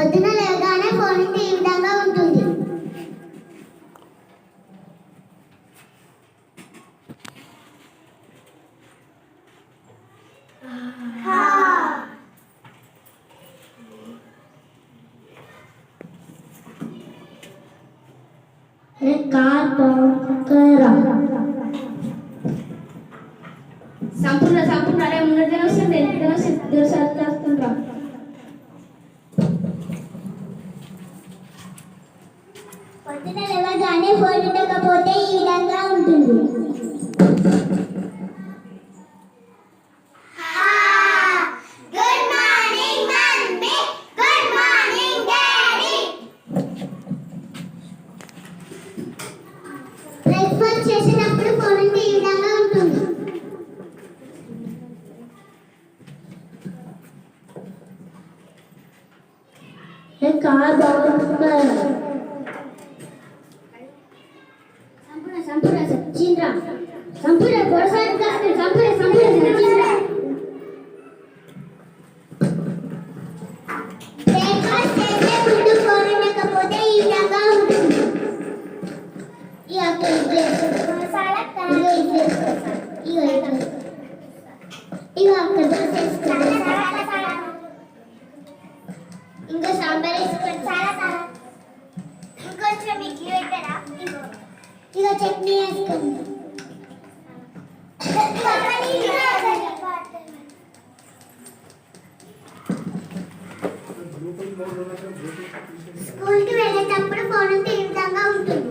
పొద్దున లేవగానే ఫోన్ ఈ విధంగా ఉంటుంది. సంపూర్ణ సంపూర్ణ అరే ముందు వస్తుంది వస్తుండ్రా. పొద్దున లేవగానే ఫోన్ ఉండకపోతే ఈ విధంగా ఉంటుంది. బ్రేక్ఫాస్ట్ చేసినప్పుడు ఫోన్ ఉంటే ఈ విధంగా ఉంటుంది. సంపూర్ణ సచింద్ర సంపూర్ణ కొరసారి సంపూర్ణ సచింద్ర బ్రేక్ఫాస్ట్ చేసే ముందు ఫోన్ ఉండకపోతే ఈ విధంగా ఉంటుంది. ఇంకా సాంబార్ ఇంకొంచెం ఇడ్లీ పెట్టరా, ఇక చట్నీ వేసుకుంది. స్కూల్కి వెళ్ళేటప్పుడు ఫోన్ ఉంటే ఈ విధంగా ఉంటుంది.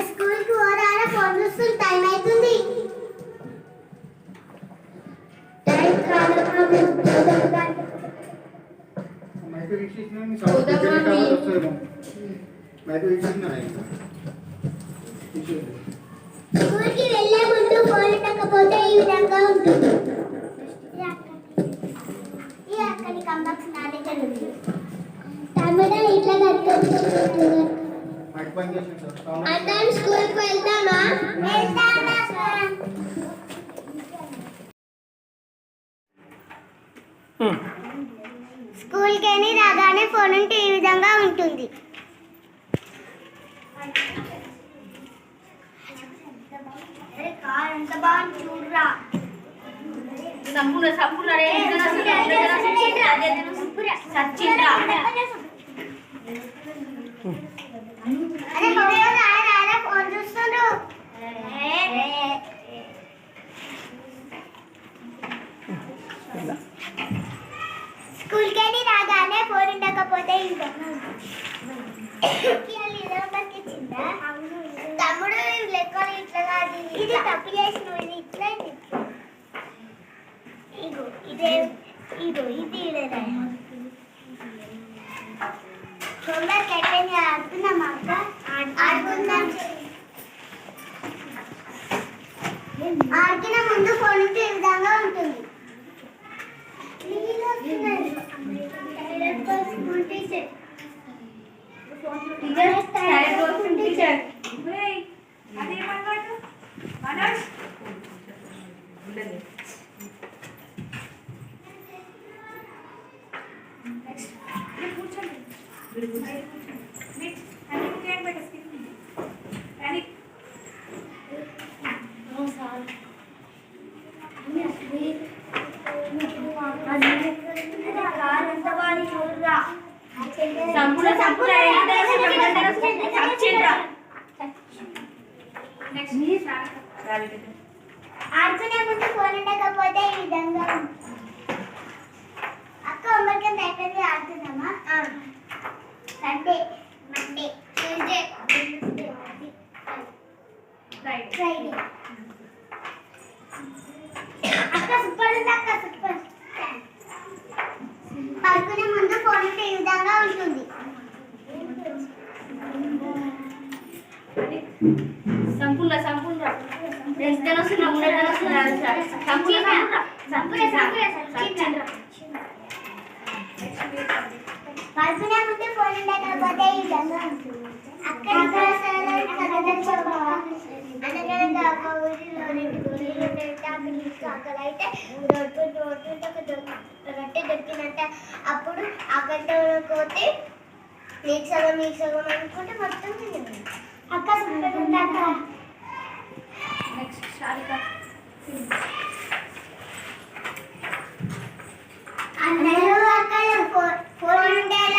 స్కూల్కి పోరాడా ఫోన్ చూస్తుంది, టైం అవుతుంది. స్కూల్కి వెళ్ళే ముందు ఫోన్ ఉండకపోతే ఈ విధంగా ఉంటుంది. ఈ అక్కడి కంబాక్స్ నా దగ్గర ఉంది. టమాటా ఇట్లా కట్టుకోవచ్చు. అందరం స్కూల్కి వెళ్తామా? స్కూల్కి వెళ్ళి రాగానే ఫోన్ ఉంటే ఈ విధంగా ఉంటుంది. సంపూర్ణ సంపూర్ణ ఫోన్ చూస్తుండ్రు. స్కూల్కి వెళ్ళి రాగానే ఫోన్ ఉండకపోతే తమ్ముడు లెక్కలు ఇట్లా కాదు, ఇది తప్పు చేసిన ఇట్లా ఇగో ఇదే ఇదో ఇది హోంవర్క్ అయిపోయింది. ఆడుతున్నాం అక్క, ఆడుకుందాం. ఆడిన ముందు ఫోన్ ఈ విధంగా ఉంటుంది. సంపూర్ణ సంపూర్ణ ఆడుకునే ముందు ఫోన్ ఉండకపోతే ఈ విధంగా అక్క హోంవర్క్ అయిపోయింది. ఆడుతున్నామా? Sunday, Monday, Tuesday, Friday. అక్క సూపర్ ఉంది అక్క, సూపర్. పడుకునే ముందు ఫోన్ ఈ విధంగా ఉంటుంది. సంపూర్ణ ఎంత వస్తున్నా ఉండేది వస్తున్నా పడుకునే ముందు ఫోన్ ఉండకపోతే అక్కడ అనగనగా ఒక ఊరిలో 2 గోళీలు ఉండేట అక్కడ అయితే రోడ్డు ఒక రొట్టె దొరికినట్ట. అప్పుడు అక్కడ పోతే నీకు సగం అనుకుంటే మొత్తం తినేది. అక్క సూపర్ ఉంది అక్క. నెక్స్ట్ శారిక అందరూ అక్కడ ఫోన్ ఉండేలా